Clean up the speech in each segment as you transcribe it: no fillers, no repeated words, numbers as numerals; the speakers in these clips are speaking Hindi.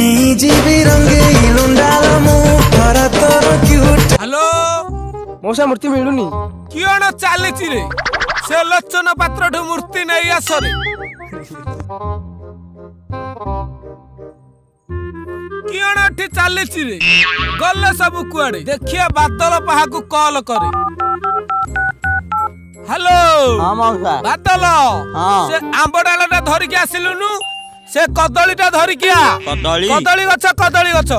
नहीं जीवी रंगे लुंडाल मु हरा तोर क्यूट। हेलो मौसा मूर्ति मिलुनी किण चली रे से लोचन पात्र मूर्ति नहीं आसरे किण चली रे गले सब कुआड़े देखिए बादल पहा को कॉल करे। हेलो हां मौसा बादल से आंब डालटा धरिकी आसिलुनु से कदलीटा धरिकी आ कदली गछ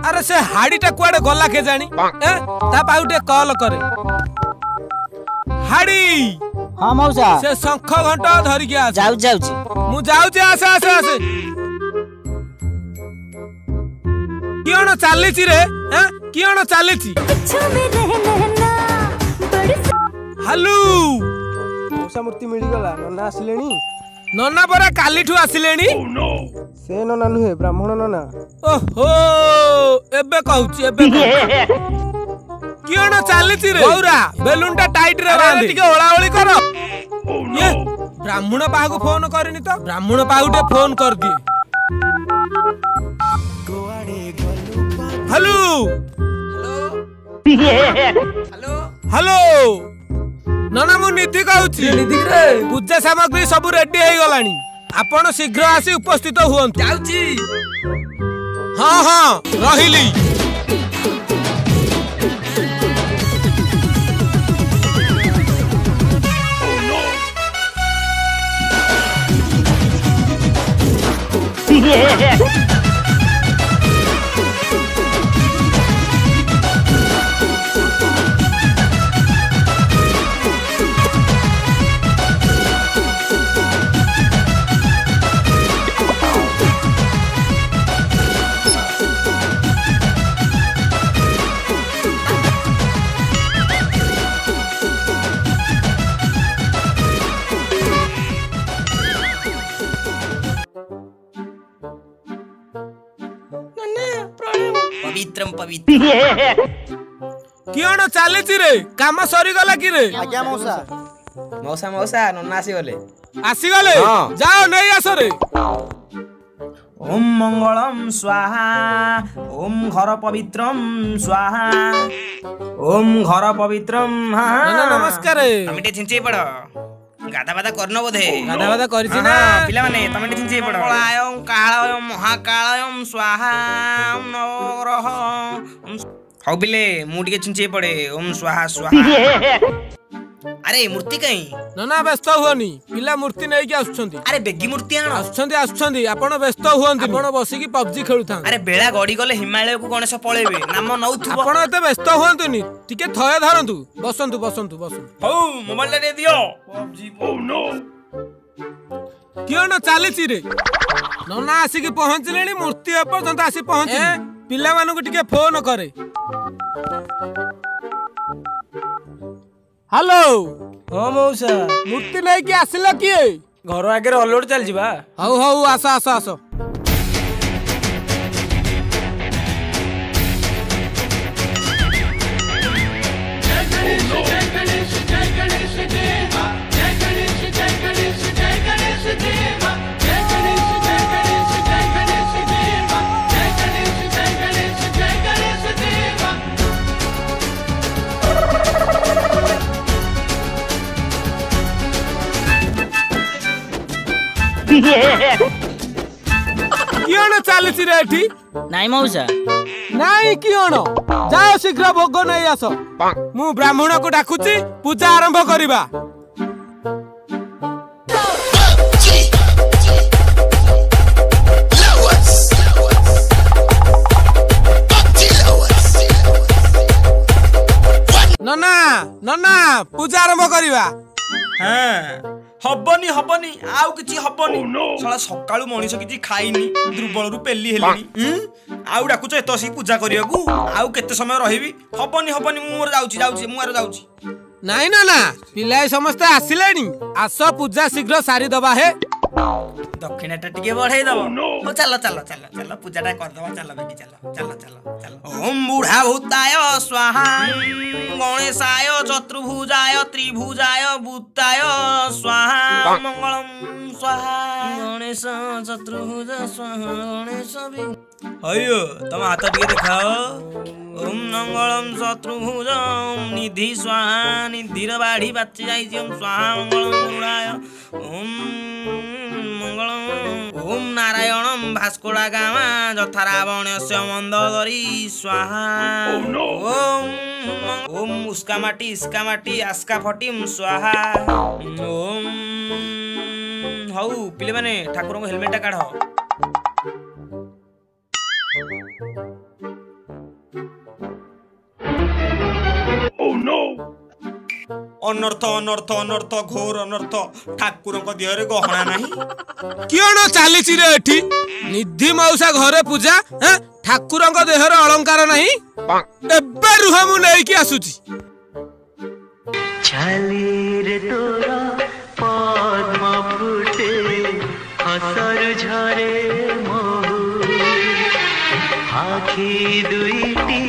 अरे से हाड़ीटा कुआड़े गला के जानी ता पाउटे कॉल करे। हाड़ी हां मौसा से शंख घंटा धरिकी आ जाउची मु जाउची आसे किण चली रे किण चली हेलो मौसा मूर्ति मिली गला नन्ना आसिलेनी नन्ना परा कालीठू आसिलेनी से नन्ना नुहे ब्राह्मण नन्ना। ओहो एबे कहूची किण चली रे गौरा बेलूनटा टाइट रे बांध टिके ओळाओळी कर। ये ब्राह्मण पाहा को फोन करनी तो ब्राह्मण पाउटे फोन कर दी। हेलो हेलो नना मु निधि कहूची निधि रे पूजा सामग्री सब रेडी हो गलानी आपण शीघ्र आसी उपस्थित हुअंतु। जाउची हां हां रहिली पवित्रम पवित्र किण चली रे काम सरी गला कि रे। आज्ञा मौसा मौसा मौसा नन्ना आसी गले जाओ नहीं आस रे। ओम मंगलम स्वाहा ओम घर पवित्रम स्वाहा ओम घर पवित्रम। नमस्कार तमे छिंचे पड़ गाधा बाधा करनो बोधे गाधा बाधा करिछि ना पिला माने तमे छिंचे पड़ कालायम कालायम महाकालायम स्वाहा ओम नवग्रह हौ बिले मु टिके छिंचे पड़े ओम स्वाहा स्वाहा। अरे मूर्ति कहीं ना व्यस्त हुअनी पिला मूर्ति नहीं के आछुछंती। अरे बेगी मूर्ति आनो आछुछंती आपण व्यस्त हुअंती आपण बसी की पबजी खेलुथा। अरे बेला गडी गले हिमालय को गणेश पळेबे नाम नउथुबो आपण एते व्यस्त हुअंतुनी टिके थय धरंतु बसंतु बसंतु बसंतु। हौ मोबाइल दे दियो पबजी ओ नो किण चली रे नना आसी की पहुंचलेनी मूर्ति एपर्यंत आसी पहुंची पिला मानु को टिके फोन करे। हेलो हां मौसा मूर्ति नहीं कि आसिला किए घर आगे अलोड चल जिबा। हौ हौ आस आस आस किण चली रे एठी नाई मौसा नाई किण जाओ शीघ्र भोग नहीं आस मु ब्राह्मण को डाकुची पूजा आरंभ करिबा। नना नना पूजा आरंभ करिबा। हां हबनी हबनी आउ किछि हबनी साला सकाळु मनिष किछि खाइनी दुर्बल रु पेली हेलिनी आउ डाकुच एतसी पूजा करियाकू आउ केते समय रहिबी हबनी हबनी मु मोर जाउची मु आरो जाउची। नाई ना पिलाए समस्त आसिलेनी आस पूजा शीघ्र सारी दबा हे। दक्षिणाटा टिके बढ़ाई दब हो चलो चलो चलो चलो पूजाटा करदबा चलो बेटी चलो चलो चलो चलो ओम बुढ़ा भूताय स्वाहा गणेशाय चतुर्भुजाय त्रिभुजाय भूताय स्वाहा मंगलम स्वाहा गणेश चतुर्भुज स्वाहा गणेश अयो तुम हाथ टिके देखाओ ओम मंगलम चतुर्भुज निधि स्वाहा निधिर बाढ़ी बाची जाई ओम स्वाहा मंगलम बुढ़ाय ओम मंगलम ओम नारायणम भास्कोड़ा गामा यथा रावणस्य मंदोदरी स्वाहा ओम उस्का माटी आस्का फटिम स्वाहा ओम हौ पिले माने ठाकुर को हेलमेट काढ अनर्थ अनर्थ अनर्थ घोर अनर्थ ठाकुर देहरे गहना नहीं किण चली रे एठी निधि मौसा घरे पूजा ठाकुर देहर अलंकार नहीं एबे रुह मु नहीं कि आसुची छालीर तोरा पद्म फुटे हसर झरे महु आखि दुईटी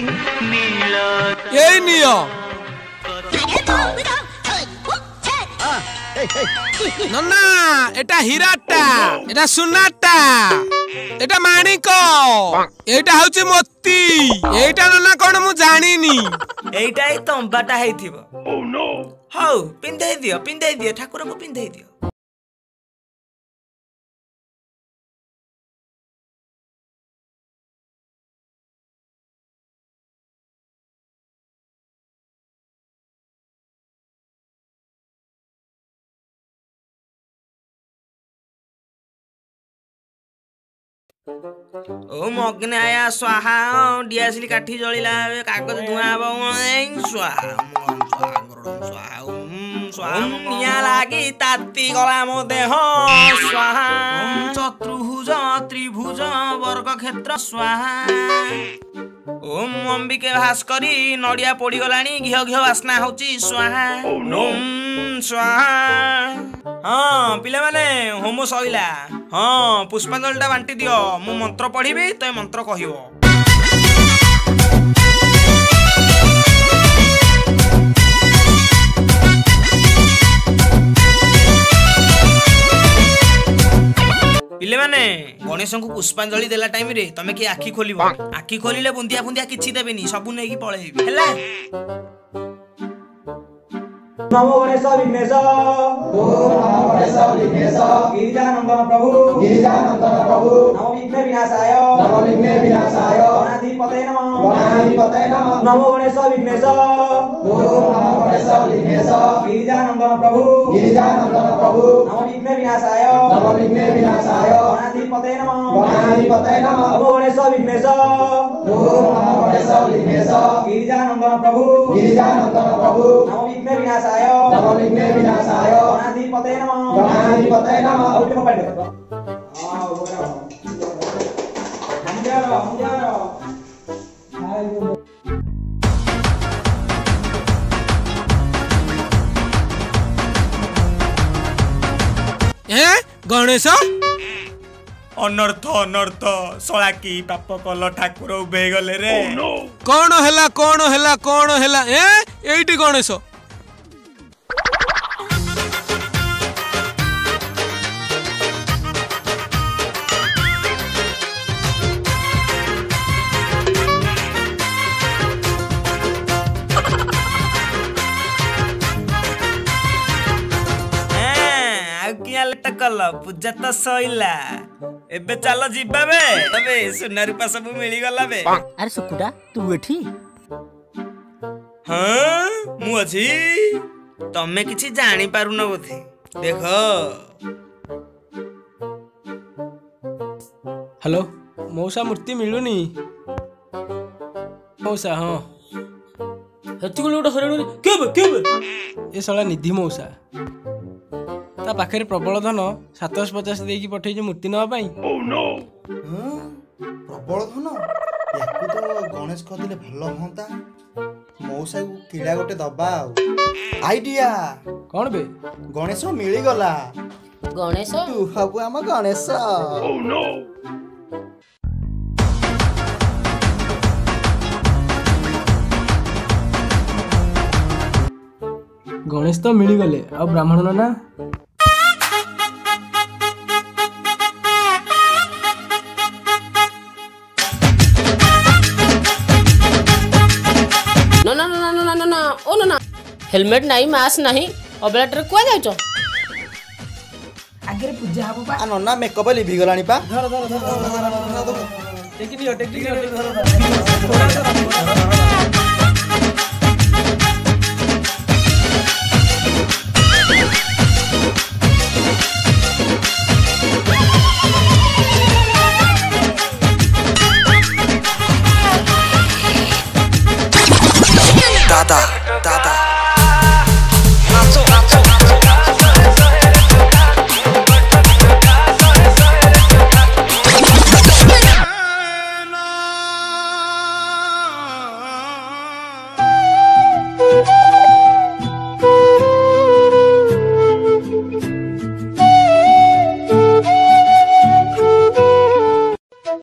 नील यही नियो नन्ना एटा हीराटा एटा सुनाटा एटा माणिक एटा हउची मोती एटा नन्ना कोन मु जानिनी एटा ही तंबाटा हेइथिबो हौ पिंधै दियो ठाकुर को पिंधै दियो ओम अग्नाय स्वाहा डियासिली काठी जलिला कागज धुआं स्वाहा स्वाहा निया लागी ताती गला मो देह स्वाहा चतुर्भुज त्रिभुज वर्ग क्षेत्र स्वाहा ओम अंबिके भास्करी नड़िया पोड़ी गलानी घियो घियो वासना होची स्वाहा ओम स्वाहा हाँ पिले माने होम सइला हाँ पुष्पांजलिटा बांटी दियो मु मंत्र पढ़िबी तो मंत्र कहिबो पिले माने गणेश को पुष्पांजलि देला टाइम रे तमे कि आखी खोलिबो आखी खोलिले बुंदिया बुंदिया किछि देबेनी सबु नेकी पळेइबी हैला नमो गणेश विघ्नेश ओम नमो गणेश विघ्नेश गिरिजानंदन प्रभु नमो विघ्न विनाशाय गणाधिपते नमः नमो गणेश विघ्नेश ओम नमो गणेश विघ्नेश गिरिजानंदन प्रभु नमो विघ्न विनाशाय गणाधिपते नमः नमो गणेश विघ्नेश ओम नमो गणेश विघ्नेश गिरिजानंदन प्रभु नमो विघ्न विनाशाय गणाधिपते नमः औटे पढ़ हां बोलो हम जाओ गणेश अनर्थ अनर्थ सळा की पाप कल ठाकुर उभे गले रे कौन हैला एइटी गणेश कल पूजा तो सइला एबे चलो जिबा बे तबे सुना रूपा सब मिली गला बे अरे सुकुटा तू एठी हां मु अछि तमे किछि जानि पारु न बोथे देखो हेलो मौसा मूर्ति मिलुनी मौसा हाँ हेती को लोटा हरेनु के ए साला निधि मौसा ता पाखे प्रबल धन 750 देकी पठेई मूर्ति नवा पाई प्रबल धन याकू तो गणेश कहले भल होता मौसा को कीड़ा गोटे दबा आइडिया कौन बे गणेश मिली गला ଗଣେଶ ତୁ ହବୁ ଆମ ଗଣେଶ। ଗଣେଶ ତ ମିଳିଗଲେ, ଆଉ ବ୍ରାହ୍ମଣ ନନା? ନା ଓ ନା ହେଲମେଟ ନାହିଁ, ମାସ୍କ ନାହିଁ, ଅବେଳାଟାରେ କୁଆ ଯାଉଛ? ଆଗରେ ପୂଜା ହବ ପା। ନନା ମେକଅପ୍ ଲିଭି ଗଲାଣି ପା। ଟେକି ନିଅ